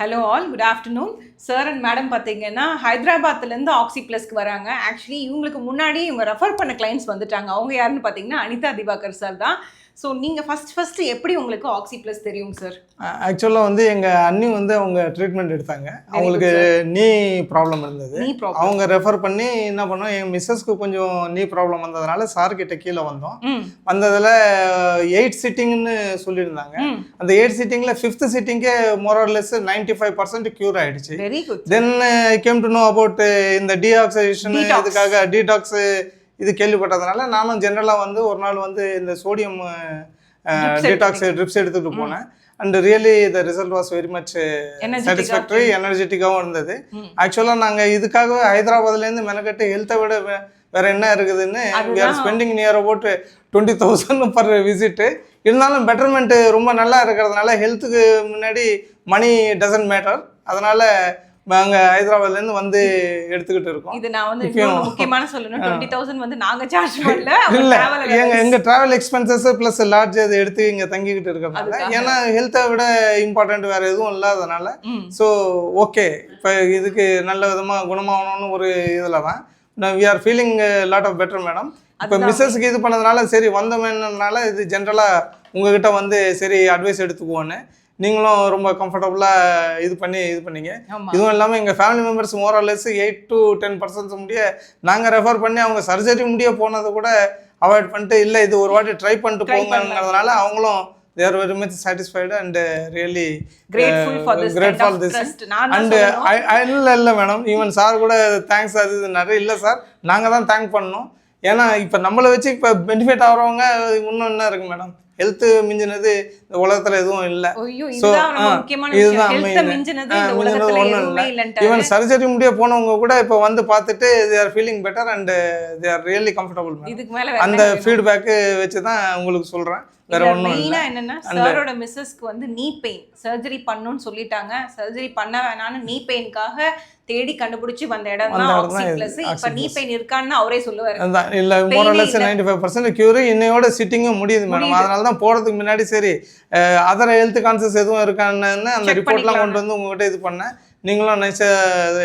Hello all, good afternoon sir and madam. பார்த்தீங்கன்னா ஹைதராபாத்லேருந்து ஆக்சி ப்ளஸ்க்கு வராங்க. Actually இவங்களுக்கு முன்னாடி இவங்க ரெஃபர் பண்ண கிளைண்ட்ஸ் வந்துட்டாங்க. அவங்க யாருன்னு பார்த்தீங்கன்னா அனிதா திவாகர் சார் தான். ஸோ நீங்கள் ஃபஸ்ட்டு எப்படி உங்களுக்கு ஆக்சி ப்ளஸ் தெரியும் சார்? ஆக்சுவலாக வந்து எங்கள் அண்ணி வந்து அவங்க ட்ரீட்மெண்ட் எடுத்தாங்க. அவங்களுக்கு நீ ப்ராப்ளம் இருந்தது. அவங்க ரெஃபர் பண்ணி என்ன பண்ணோம், எங்கள் மிஸ்ஸஸ்க்கு கொஞ்சம் நீ ப்ராப்ளம் வந்ததுனால சார்கிட்ட கீழே வந்தோம். வந்ததில் 8 சிட்டிங்னு சொல்லியிருந்தாங்க. அந்த 8 சிட்டிங்கில் 5th சிட்டிங்கே மோரர்லெஸ் 95% க்யூர் ஆகிடுச்சு. Then I came to know about இந்த டீஆக்சிடேஷன், இதுக்காக டீடாக்ஸு இது கேள்விப்பட்டதுனால நானும் ஜென்ரலாக வந்து ஒரு நாள் வந்து இந்த சோடியம் டீடாக்ஸ் ட்ரிப்ஸ் எடுத்துகிட்டு போனேன். And really the result was very much satisfactory, எனர்ஜெட்டிக்காகவும் இருந்தது. ஆக்சுவலாக நாங்கள் இதுக்காக ஹைதராபாத்லேருந்து மெனக்கட்டு ஹெல்த்தை விட வேறு என்ன இருக்குதுன்னு we are spending near about 20,000 per visit. இருந்தாலும் பெட்டர்மெண்ட்டு ரொம்ப நல்லா இருக்கிறதுனால ஹெல்த்துக்கு முன்னாடி மணி டசன்ட் மேட்டர். அதனால் நாங்கள் ஹைதராபாத்லேருந்து வந்து எடுத்துக்கிட்டு இருக்கோம். இது நான் வந்து முக்கியமான சொல்லணும், 20,000 வந்து நாங்கள் சார்ஜ் பண்ணல. இல்லை, எங்கள் ட்ராவல் எக்ஸ்பென்சஸ் ப்ளஸ் லாட்ஜ் அது எடுத்து இங்கே தங்கிக்கிட்டு இருக்கிறதுனால, ஏன்னா ஹெல்த்தை விட இம்பார்ட்டண்ட் வேறு எதுவும் இல்லாதனால ஸோ ஓகே, இப்போ இதுக்கு நல்ல விதமாக குணமாகணும்னு ஒரு இதில் தான் we are feeling lot of better madam. இப்போ மிஸ்ஸஸ்க்கு இது பண்ணதுனால சரி வந்தோமேனால இது ஜென்ரலாக உங்ககிட்ட வந்து சரி அட்வைஸ் எடுத்துக்குவோன்னு நீங்களும் ரொம்ப கம்ஃபர்டபுளாக இது பண்ணீங்க. இதுவும் இல்லாமல் எங்கள் ஃபேமிலி மெம்பர்ஸ் மோரலெஸ் 8 to 10% முடிய நாங்கள் ரெஃபர் பண்ணி அவங்க சர்ஜரி முடிய போனதை கூட அவாய்ட் பண்ணிட்டு இல்லை இது ஒரு வாட்டி ட்ரை பண்ணிட்டு போங்கிறதுனால அவங்களும் they are very much satisfied and really grateful for this and இல்லை மேடம், ஈவன் சார் கூட தேங்க்ஸ் அது நிறைய இல்லை சார், நாங்கள் தான் தேங்க் பண்ணோம். ஏன்னா இப்போ நம்மளை வச்சு இப்போ பெனிஃபிட் ஆகிறவங்க இன்னும் என்ன இருக்குது மேடம், ஹெல்த் மிஞ்சினது இந்த உலகத்துல எதுவும் இல்லை. ஸோ இதுதான் ஒன்றும் இல்லை. ஈவன் சர்ஜரி முடிய போனவங்க கூட இப்போ வந்து பார்த்துட்டு they are feeling better and they are really comfortable. அந்த ஃபீட்பேக்கு வச்சு தான் உங்களுக்கு சொல்கிறேன், வேற ஒன்றும் இல்லை. என்னன்னா சாரோட மிஸ்ஸஸ்க்கு வந்து நீ பெயின் சர்ஜரி பண்ணணும்னு சொல்லிட்டாங்க. சர்ஜரி பண்ண வேணான்னு நீ பெயின்காக தேடி கண்டுபிடிச்சி வந்த இடம் தான் ஆக்சி ப்ளஸ். இப்போ நீ பெயின் இருக்கான்னு அவரே சொல்லுவாரு. இல்லை, மோரலெஸ் 95% க்யூர் இன்னையோட சிட்டிங்கும் முடியுது மேடம். அதனால தான் போகிறதுக்கு முன்னாடி சரி அதர் ஹெல்த் கான்சியஸ் எதுவும் இருக்கான்னு அந்த ரிப்போர்ட்லாம் கொண்டு வந்து உங்கள்கிட்ட இது பண்ணேன். நீங்களும் நைஸாக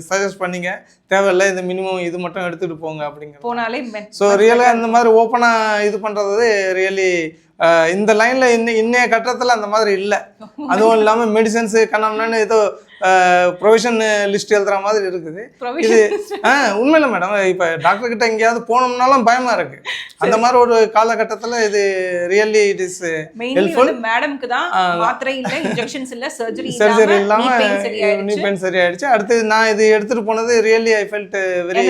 சஜஸ்ட் பண்ணீங்க, தேவையில்லை இந்த மினிமம் இது மட்டும் எடுத்துகிட்டு போங்க அப்படிங்கிற போனாலே. ஸோ ரியலாக இந்த மாதிரி ஓப்பனாக இது பண்ணுறது ரியலி இந்த லைனில் இன்னைய கட்டத்தில் அந்த மாதிரி இல்லை. அதுவும் இல்லாமல் மெடிசன்ஸு கண்ணம்னு ஏதோ ப்ரொவிஷன் லிஸ்ட் எழுதுற மாதிரி இருக்குது இது. உண்மையில மேடம், இப்போ டாக்டர் கிட்ட எங்கேயாவது போனோம்னாலும் பயமா இருக்கு. அந்த மாதிரி ஒரு காலகட்டத்தில் இது ரியலி இட் இஸ் ஹெல்ப்ஃபுல். மேடம்க்கு தான் மாத்திரை இல்ல, இன்ஜெக்ஷன்ஸ் இல்ல, சர்ஜரி இல்லாம நீ பெயின் சரியாயிடுச்சு. அடுத்து நான் இது எடுத்துட்டு போனது ரியலி ஐ ஃபெல்ட் வெரி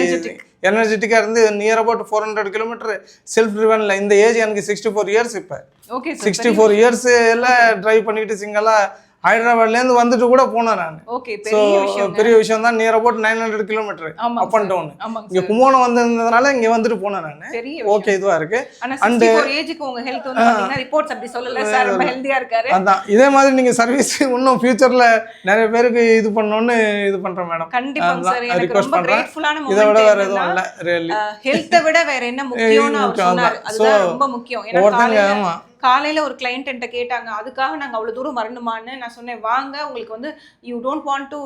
எனர்ஜெட்டிக்காக இருந்து நியர் அபவுட் 400 கிலோமீட்டர் செல்ஃப் ட்ரிவனில். இந்த ஏஜ் எனக்கு 64 இயர்ஸ். இப்போ 64 இயர்ஸ் எல்லாம் ட்ரைவ் பண்ணிக்கிட்டு சிங்கலாக ஹைதராபாத்லேருந்து வந்துட்டு கூட போனேன் நான். ஸோ பெரிய விஷயம் தான். Near about 900 kilometre up and down. இங்கே கும்போணம் வந்திருந்ததுனால இங்கே வந்துட்டு போனேன் நான். ஓகே, இதுவாக இருக்கு. அண்ட் அதான் இதே மாதிரி நீங்கள் சர்வீஸ் இன்னும் ஃபியூச்சரில் நிறைய பேருக்கு இது பண்ணணும்னு இது பண்ணுறேன் மேடம். கண்டிப்பாக ரிக்வெஸ்ட் பண்ணுறேன். இதை விட வேற எதுவும் இல்லை. ரியலி ஹெல்த்தை விட வேற என்ன முக்கியம்னு அவர் சொன்னார். அதுதான் ரொம்ப முக்கியம். காலையில் ஒரு கிளைண்ட் என்கிட்ட கேட்டாங்க, அதுக்காக நாங்கள் அவ்வளோ தூரம் வரணுமான்னு. நான் சொன்னேன், வாங்க, உங்களுக்கு வந்து யூ டோன்ட் வாண்ட் டு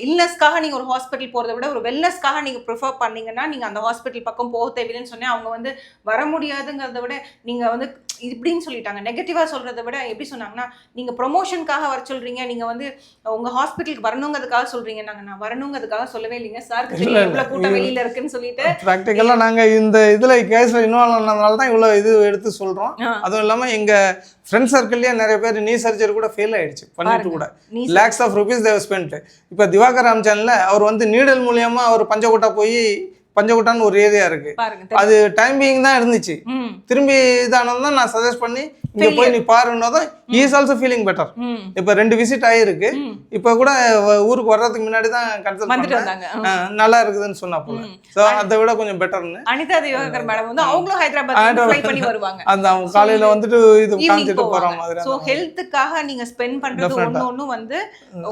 இல்னஸ்க்காக நீங்கள் ஒரு ஹாஸ்பிட்டல் போகிறத விட ஒரு வெல்னஸ்க்காக நீங்கள் ப்ரிஃபர் பண்ணீங்கன்னா நீங்கள் அந்த ஹாஸ்பிட்டல் பக்கம் போக தேவையில்லைன்னு சொன்னேன். அவங்க வந்து வர முடியாதுங்கிறத விட நீங்கள் வந்து இப்படின்னு சொல்லிட்டாங்க. நெகட்டிவாக சொல்கிறத விட எப்படி சொன்னாங்கன்னா, நீங்கள் ப்ரொமோஷனுக்காக வர சொல்கிறீங்க, நீங்கள் வந்து உங்கள் ஹாஸ்பிட்டலுக்கு வரணுங்கிறதுக்காக சொல்கிறீங்க. நான் வரணுங்கிறதுக்காக சொல்லவே இல்லைங்க சார், இவ்வளோ கூட்டம் வெளியில் இருக்குன்னு சொல்லிட்டு. ப்ராக்டிக்கலாக நாங்கள் இந்த இதில் கேஸில் இன்வால்வ் ஆனதுனால தான் இவ்வளோ இது எடுத்து சொல்கிறோம். அதுவும் இல்லாமல் எங்கள் ஃப்ரெண்ட் சர்க்கிள்லேயே நிறைய பேர் நீ சர்ஜரி கூட ஃபெயில் ஆகிடுச்சு பண்ணிட்டு கூட லேக்ஸ் ஆஃப் ருபீஸ் தேவ் ஸ்பெண்ட். இப்போ திவாகர் ராம்சனில் அவர் வந்து நீடல் மூலியமாக அவர் பஞ்சகுட்டா போய், பஞ்சகுட்டான்னு ஒரு ஏரியா இருக்கு, அது டைமிங் தான் இருந்துச்சு. திரும்பி இதானதான் நான் சஜஸ்ட் பண்ணி இங்கே போய் நீ பாருன்னதும் he is also feeling better. இப்போ 2 விசிட் ஆகிருக்கு. இப்போ கூட ஊருக்கு வர்றதுக்கு முன்னாடி தான் கன்சல்ட் பண்ணாங்க, நல்லா இருக்குதுன்னு சொன்னா போல. ஸோ அதை விட கொஞ்சம் பெட்டர்னு அனிதா திவாகர் மேடம் வந்து அவங்களும் ஹைதராபாத் ஃப்ளை பண்ணி வருவாங்க. அந்த காலையில் வந்துட்டு இது காமிச்சிட்டு போகிற மாதிரி. ஸோ ஹெல்த்துக்காக நீங்கள் ஸ்பெண்ட் பண்ணுறது ஒன்று வந்து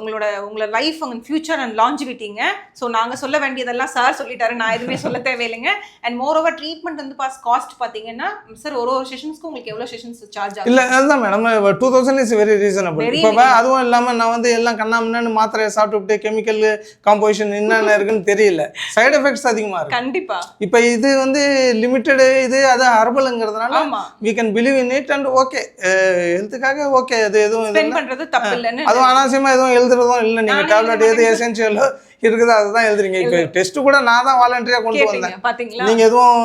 உங்களோட லைஃப் அண்ட் ஃபியூச்சர் அண்ட் லாஞ்சிவிட்டிங்க. ஸோ நாங்கள் சொல்ல வேண்டியதெல்லாம் சார் சொல்லிட்டாரு, நான் எதுவுமே சொல்ல தேவையில்லைங்க. அண்ட் மோர் ஓவர் ட்ரீட்மெண்ட் வந்து காஸ்ட் பார்த்தீங்கன்னா சார் ஒரு செஷன்ஸ்க்கு உங்களுக்கு எவ்வளோ செஷன்ஸ் சார்ஜ் சார்ஜ் ஆகும். இல்ல அதுதான் மேடம் 2000 இஸ் வெரி ரீசனபிள். இப்போ அதுவும் இல்லாம நான் வந்து எல்லாம் கண்ணாமண்ணு மாத்திரையை சாப்பிட்டு கெமிக்கல் காம்போசிஷன் என்னென்ன இருக்குன்னு தெரியல, சைடு எஃபெக்ட்ஸ் அதிகமா இருக்கு. கண்டிப்பா இப்போ இது வந்து லிமிட்டடு, இது அது ஹர்பல்ங்கிறதுனால we can believe in it and okay, ஹெல்த்துக்காக ஓகே, அது எதுவும் ஸ்பெண்ட் பண்றது தப்பு இல்லன்னு. அதுவும் அனாவசியமா எதுவும் எழுதுறதும் இல்லை. நீங்க டேப்லெட் எது எசென்ஷியலோ இருக்குது அதுதான் எழுதுறீங்க. இப்போ டெஸ்ட் கூட நான் தான் வாலண்டரியா கொண்டு வந்தேன், பாத்தீங்களா? நீங்க எதுவும்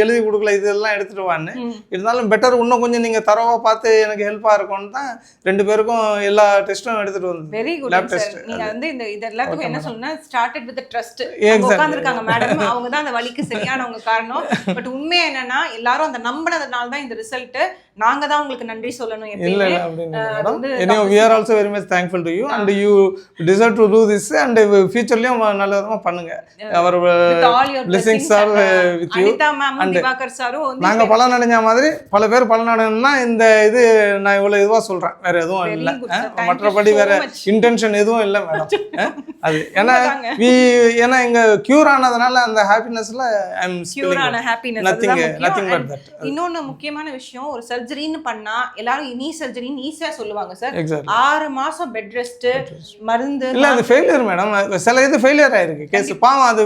எழுதி கொடுக்கல, இதெல்லாம் எடுத்துட்டு வான்னு. இருந்தாலும் பெட்டர், இன்னும் கொஞ்சம் நீங்க தரவா பார்த்து எனக்கு ஹெல்ப்பா இருக்கும்னு தான் 2 பேருக்கும் எல்லா டெஸ்ட்டும் எடுத்துட்டு வந்தேன். Very good sir. நீங்க வந்து இந்த இதெல்லாத்துக்கும் என்ன சொல்லணும்னா ஸ்டார்டட் வித் ட்ரஸ்ட். உட்கார்ந்திருக்காங்க மேடம், அவங்க தான் அந்த வலிக்கு சரியானவங்க காரணம். பட் உண்மை என்னன்னா எல்லாரும் அந்த நம்பினதுனால தான் இந்த ரிசல்ட். நாங்க தான் உங்களுக்கு நன்றி சொல்லணும். இல்ல அப்படிங்க, we are also very much thankful to you and you deserve to do this and futureலயும் நல்ல விதமா பண்ணுங்க. அவர் blessings are with you. Anitha ma'am, Diwakar சாரும் வந்து நாங்க பலன் அடைஞ்ச மாதிரி பல பேர் பலன் அடையணும்னா இந்த இது நான் இவ்வளவு இதுவா சொல்றேன், வேற எதுவும் இல்ல. மற்றபடி வேற இன்டென்ஷன் எதுவும் இல்ல மேடம். அது ஏன்னா எங்க கியூர் ஆனதுனால அந்த ஹாப்பினஸ்ல ஐ அம் கியூர் ஆன ஹாப்பினஸ், nothing but that. இன்னொன்னு முக்கியமான விஷயம், ஒரு சர்ஜரின்னு பண்ணா எல்லாரும் நீ சர்ஜரின்னு ஈஸியா சொல்லுவாங்க சார். 6 மாசம் பெட் ரெஸ்ட், மருந்து இல்ல அது ஃபெயிலியர் மேடம். சில இது ஃபெயிலியர் ஆயிருக்கு கேஸ், பாவம் அது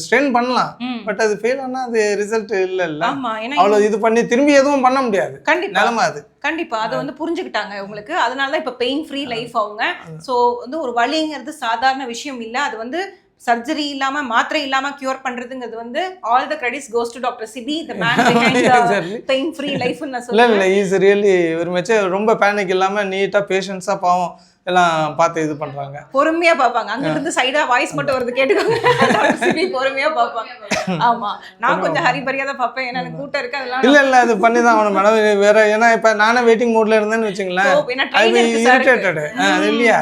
ஸ்ட்ரெயின் பண்ணலாம், பட் அது ஃபெயில் ஆனா அது ரிசல்ட் இல்ல. ஆமா, ஏன்னா அவ்வளவு இது பண்ணி திரும்பி எதுவும் பண்ண முடியாது. கண்டிப்பா நிலைமை அது. கண்டிப்பா அதை வந்து புரிஞ்சுக்கிட்டாங்க உங்களுக்கு. அதனால தான் இப்ப பெயின் ஃப்ரீ லைஃப் அவங்க. சோ வந்து ஒரு வலிங்கிறது சாதாரண விஷயம் இல்ல. அது வந்து சர்ஜரி இல்லாம மாத்திரை இல்லாம கியூர் பண்றதுங்கிறது வந்து all the credits goes to Dr. Sibi, the man behind the pain free life ன்னு நான் சொல்றேன். இல்ல இஸ் ரியலி ஒரு மெச்ச ரொம்ப பேனிக் இல்லாம நீட்டா பேஷன்ஸா பாவம் எல்லாம் பார்த்து இது பண்றாங்க. பொறுமையா பாப்பாங்க. அங்க இருந்து சைடா வாய்ஸ் மட்டும் வருது கேட்டுக்கோங்க. Dr. Sibi பொறுமையா பாப்பாங்க. ஆமா, நான் கொஞ்சம் ஹரிபரியா தான் பாப்பேன், ஏன்னா எனக்கு கூட்டம் இருக்கு. அதெல்லாம் இல்ல அது பண்ணி தான் ஆகணும் மேடம். வேற ஏன்னா இப்ப நானே வெயிட்டிங் மோட்ல இருந்தேன்னு வெச்சுங்களேன், இரிட்டேட்டட். அது இல்லையா,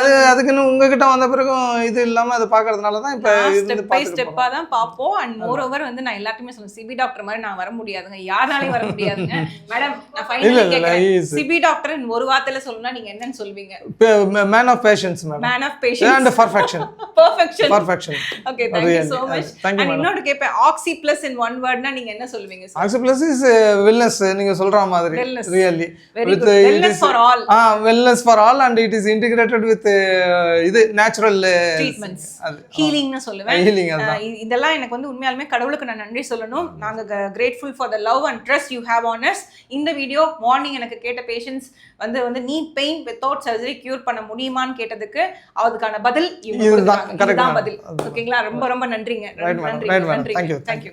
அது அதுக்குன்னு உங்ககிட்ட வந்த பிறகும் இது இல்லாம அது பாக்குறதுனால தான் இப்ப ஸ்டெப் பை ஸ்டெப்பா தான் பாப்போம். அண்ட் மோர் ஓவர் வந்து நான் எல்லாத்தையுமே சொல்லுவேன், சிபி டாக்டர் மாதிரி நான் வர முடியாதுங்க, யாராலையும் வர முடியாதுங்க. மேடம் நான் ஃபைனலி கேக்குறேன், சிபி டாக்டர் ஒரு வார்த்தையில சொல்லணும்னா நீங்க என்னன்னு சொல்வீங்க? Man of patience, madam. Man of patience and perfection. Perfection. Okay, thank you so much. And இன்னொரு கேப்பேன், Oxy Plus in one word னா நீங்க என்ன சொல்வீங்க sir? Oxy Plus is wellness, நீங்க சொல்ற மாதிரி. Really. With wellness for all. Wellness for all and it is integrated with இது natural treatments. Healing னு சொல்லுவேன். Healing அதான். இதெல்லாம் எனக்கு வந்து உண்மையாலுமே கடவுளுக்கு நான் நன்றி சொல்லணும். நாங்க grateful for the love and trust you have on us. இந்த வீடியோ மார்னிங் எனக்கு கேட்ட பேஷன்ஸ் வந்து நீ பெயின் வித்தவுட் சர்ஜரி கியூர் பண்ண முடியுமான்னு கேட்டதுக்கு அதுக்கான பதில் இதுதான் பதில். ஓகேங்களா, ரொம்ப ரொம்ப நன்றிங்க. நன்றி. Thank you.